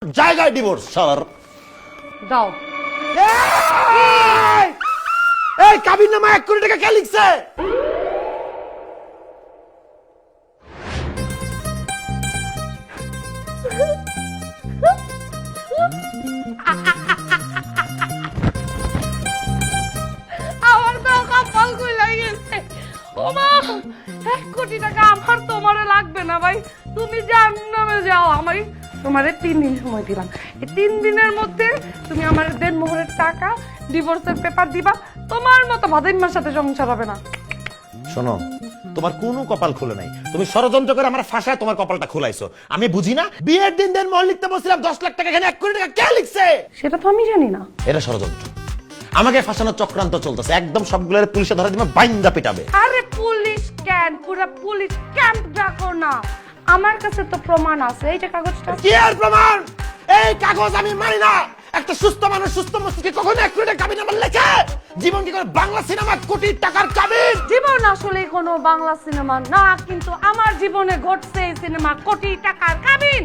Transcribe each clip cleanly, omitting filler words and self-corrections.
জায়গায় divorce sir দাও। এই কাবিন নামা 1 কোটি টাকা কে লিখছে? আমার তো কপাল খুলে গেছে। ওমা 1 কোটি টাকা আমার তোমারে লাগবে না ভাই, তুমি জাহান্নামে যাও। আমি তোমারে 3 দিন সময় দিলাম, এই 3 দিনের মধ্যে তুমি আমার দেনমোহরের টাকা, ডিভোর্সের পেপার দিবা। তোমার মতো ভাদিমার সাথে সংসার হবে না। শোনো, তোমার কোনো কপাল খুলে নাই, তুমি ষড়যন্ত্র করে আমার ফাঁসায় তোমার কপালটা খুলাইছো। আমি বুঝি না, বিয়ের দিন দেনমোহর লিখতে বলছিলাম 10 লাখ টাকা, এখানে 1 কোটি টাকা কে লিখছে? সেটা তো আমি জানি না। এটা ষড়যন্ত্র, আমাকে ফাঁসানোর চক্রান্ত চলতেছে। একদম সবগুলোর পুলিশে ধরে দিবে, বাইন্দা পিটাবে। আরে পুলিশ কেন, পুরো পুলিশ ক্যাম্প ডাকো না, আমার কাছে তো প্রমাণ আছে। এই যে কাগজটা। কি আর প্রমাণ? এই কাগজ আমি মানি না। একটা সুস্থ মানুষ, সুস্থ মস্তিষ্কে কখনো 1 কোটি টাকা কাবিন নাম্বার লেখে? জীবন কি করে বাংলা সিনেমা কোটি টাকার কাবিন? জীবন আসলে কোনো বাংলা সিনেমা না, কিন্তু আমার জীবনে ঘটছে এই সিনেমা কোটি টাকার কাবিন।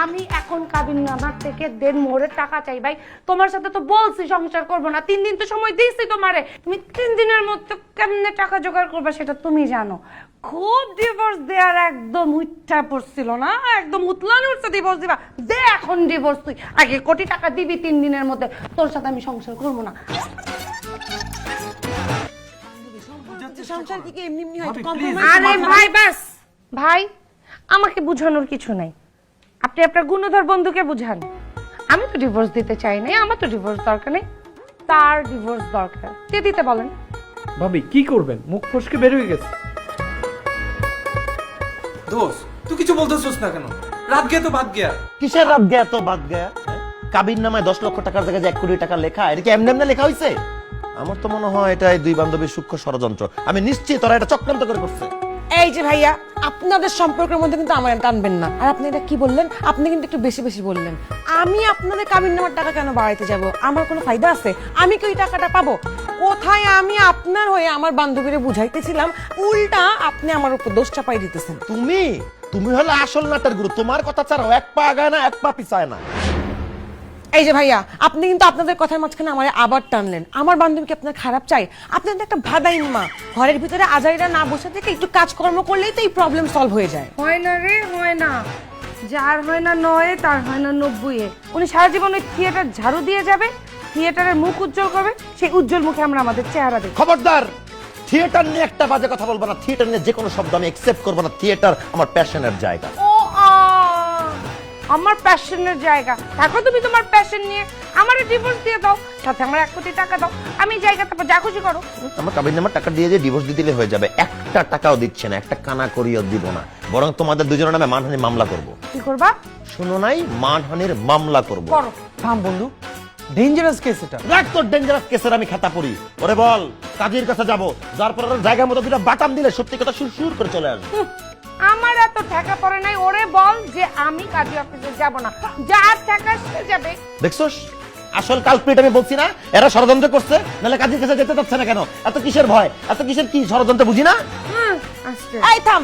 আমি এখন কাবিন নামার থেকে দেনমোহরের টাকা চাই ভাই। তোমার সাথে তো বলছি সংসার করব না, 3 দিন তো সময় দিয়েছি তোমারে। তুমি 3 দিনের মধ্যে কেমনে টাকা জোগাড় করবে সেটা তুমি জানো। খুব ডিভোর্স দেওয়ার একদম উঠা পড়ছিল না, একদম উতলানি উঠছে ডিভোর্স দিবা। দে এখন ডিভোর্স, তুই আগে কোটি টাকা দিবি 3 দিনের মধ্যে, তোর সাথে আমি সংসার করবো না। আরে ভাই বাস ভাই, আমাকে বুঝানোর কিছু নাই, আপনি আপনার গুণধর বন্ধুকে বুঝান। আমি তো ডিভোর্স দিতে চাই না, আমার তো ডিভোর্স দরকার নেই, তার ডিভোর্স দরকার, কে দিতে বলেন। ভাবি কি করবেন? মুখ ফসকে বের হয়ে গেছে। দোস্ত তুই কিছু বলতেছিস না কেন? রাত গিয়া তো বাদ গিয়া। কিসের রাত গয়া তো বাদ গয়া? কাবিন নামায় 10 লক্ষ টাকার জায়গায় যে 1 কোটি টাকা লেখা, এটা কি এমনি এমনি লেখা হয়েছে? আমার তো মনে হয় এটা এই দুই বান্ধবীর সূক্ষ্ম ষড়যন্ত্র। আমি নিশ্চিত তোরা এটা চক্রান্ত করে করছে। এই যে ভাইয়া, আপনাদের সম্পর্কের মধ্যে কিন্তু আমার টানবেন না। আর আপনি এটা কি বললেন? আপনি কিন্তু একটু বেশি বেশি বললেন। আমি আপনাদের কাবিন নামার টাকা কেন বাড়াইতে যাব? আমার কোনো ফায়দা আছে? আমি কি ওই টাকাটা পাবো? কোথায় আমি আপনার হয়ে আমার বান্ধবীরে বুঝাইতেছিলাম, উল্টা আপনি আমার উপর দোষ চাপাই দিতেছেন। তুমি হলো আসল নাটের গুরু। তোমার কথা ছাড়াও 1 পা আগায় না, 1 পা পিছায় না। এই যে ভাইয়া, আপনি কিন্তু আপনাদের কথার মাঝখানে আমার আবার টানলেন। আমার বান্ধবীকে আপনার খারাপ চাই? আপনাদের একটা ভাদাইন মা, ঘরের ভিতরে আজাইরা না বসে থেকে একটু কাজকর্ম করলেই তো এই প্রবলেম সলভ হয়ে যায়। হয় না রে, হয় না। যার হয় না 9 তার হয় না 90। উনি সারা জীবন ওই থিয়েটার ঝাড়ু দিয়ে যাবে, থিয়েটারের মুখ উজ্জ্বল করবে, সেই উজ্জ্বল মুখে আমরা আমাদের চেহারা দেখব। খবরদার, থিয়েটার নিয়ে একটা বাজে কথা বলবো না। থিয়েটার নিয়ে যে কোনো শব্দ আমি অ্যাকসেপ্ট করবো না। থিয়েটার আমার প্যাশনের জায়গা। ও আমার প্যাশনের জায়গা। দেখো তুমি তোমার প্যাশন নিয়ে আমারে ডিভোর্স দিয়ে দাও, সাথে আমার 1 কোটি টাকা দাও, আমি জায়গাতে যা খুশি করো। আমার কাবিন নামার টাকা দিয়ে যে ডিভোর্স দিলে হয়ে যাবে। 1টা টাকাও দিচ্ছে না, একটা কানা করিও দিব না। বরং তোমাদের দুজনের নামে মানহানির মামলা করব। কি করবা? শুনো নাই, মানহানির মামলা করব। করো। থাম বন্ধু, ডেঞ্জারাস কেস এটা। রাখ তোর ডেঞ্জারাস কেসের আমি খাতা পড়ি। ওরে বল, কাজীর কাছে যাব, যার পর জায়গা মতো দুটো বাটাম দিলে সত্যি কথা সুর করে চলে আসবে। আমার এত টাকা পড়ে নাই, ওরে বল যে আমি কাজী অফিসে যাব না, যার টাকা সে যাবে। দেখছস, আসল কালপ্রিট আমি বলছি না? এরা ষড়যন্ত্র করছে, নাহলে কাজীর কাছে যেতে চাচ্ছে না কেন? এত কিসের ভয়, এত কিসের কি ষড়যন্ত্র বুঝি না? আচ্ছা এই থাম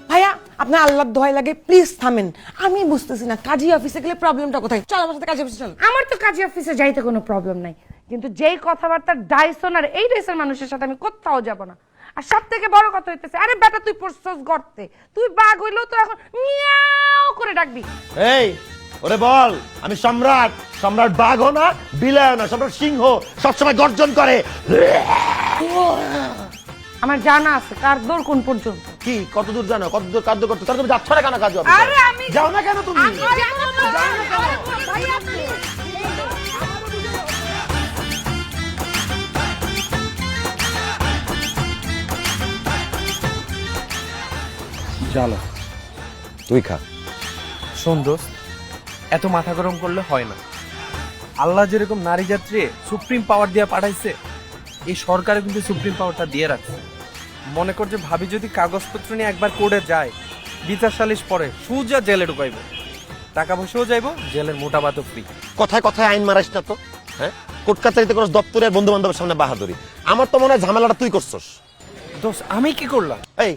ভাইয়া, আপনার আল্লাহর দোহাই লাগে, প্লিজ থামেন। আমি বুঝতেছি না কাজী অফিসে গেলে প্রবলেমটা কোথায়। চল আমার সাথে কাজী অফিসে চল। আমার তো কাজী অফিসে যাইতে কোনো প্রবলেম নাই, কিন্তু যেই কথাবার্তা ডাইসন আর এই ডাইসন মানুষের সাথে আমি কোথাও যাব না। আর সব থেকে বড় কথা হইতেছে, আরে বেটা তুই পড়ছস গর্তে, তুই বাঘ হইলেও তো এখন মিয়াও করে ডাকবি। এই ওরে বল, আমি সম্রাট। সম্রাট বাঘ না, বিলায় না, সম্রাট সিংহ, সবসময় গর্জন করে। আমার জানা আছে কার দৌড় কোন পর্যন্ত। কি কতদূর জানো? কতদূর কার্য করতে? তাহলে তুমি যাচ্ছ না কেন কাজ? আরে আমি যাও না কেন তুমি? ভাইয়া চলো তুই খা। শোন দোস্ত, এত মাথা গরম করলে হয় না। আল্লাহ যেরকম নারী যাত্রী সুপ্রিম পাওয়ার দিয়ে পাঠাইছে, এই সরকারও কিন্তু সুপ্রিম পাওয়ারটা দিয়ে রাখছে। মনে কর যে ভাবি যদি কাগজপত্র নিয়ে একবার কোর্টে যায়, বিচার সালিশ পরে সোজা জেলে ঢুকাইব, টাকা পয়সাও যাইব, জেলের মোটা ভাতও ফ্রি। কথায় কথায় আইন মারাইস না তো। হ্যাঁ, কোর্ট কাছারিতে করস দপ্তরের বন্ধু বান্ধবের সামনে বাহাদুরি। আমার তো মনে হয় ঝামেলাটা তুই করছস। দোস্ত আমি কি করলাম? এই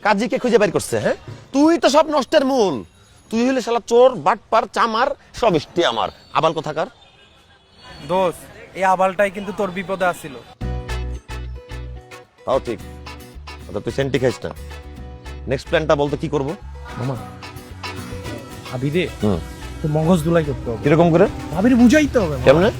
কাজীকে খুঁজে বের করছে। হ্যাঁ, তুই তো সব নষ্টের মূল। তুই হইলে শালা চোর বাটপার চামার সব ইষ্টি আমার আবাল কোথাকার। দোস্ত এই আবালটাই কিন্তু তোর বিপদে আসছিল। তাও ঠিক, অর্থাৎ তুই সেন্টি খাইস না। নেক্সট প্ল্যানটা বলতে কি করবো? মামা ভাবি রে হুম, তো মগজ দুলাই করতে হবে, কিরকম করে? ভাবির বুঝাইতে হবে মামা। কেমনে?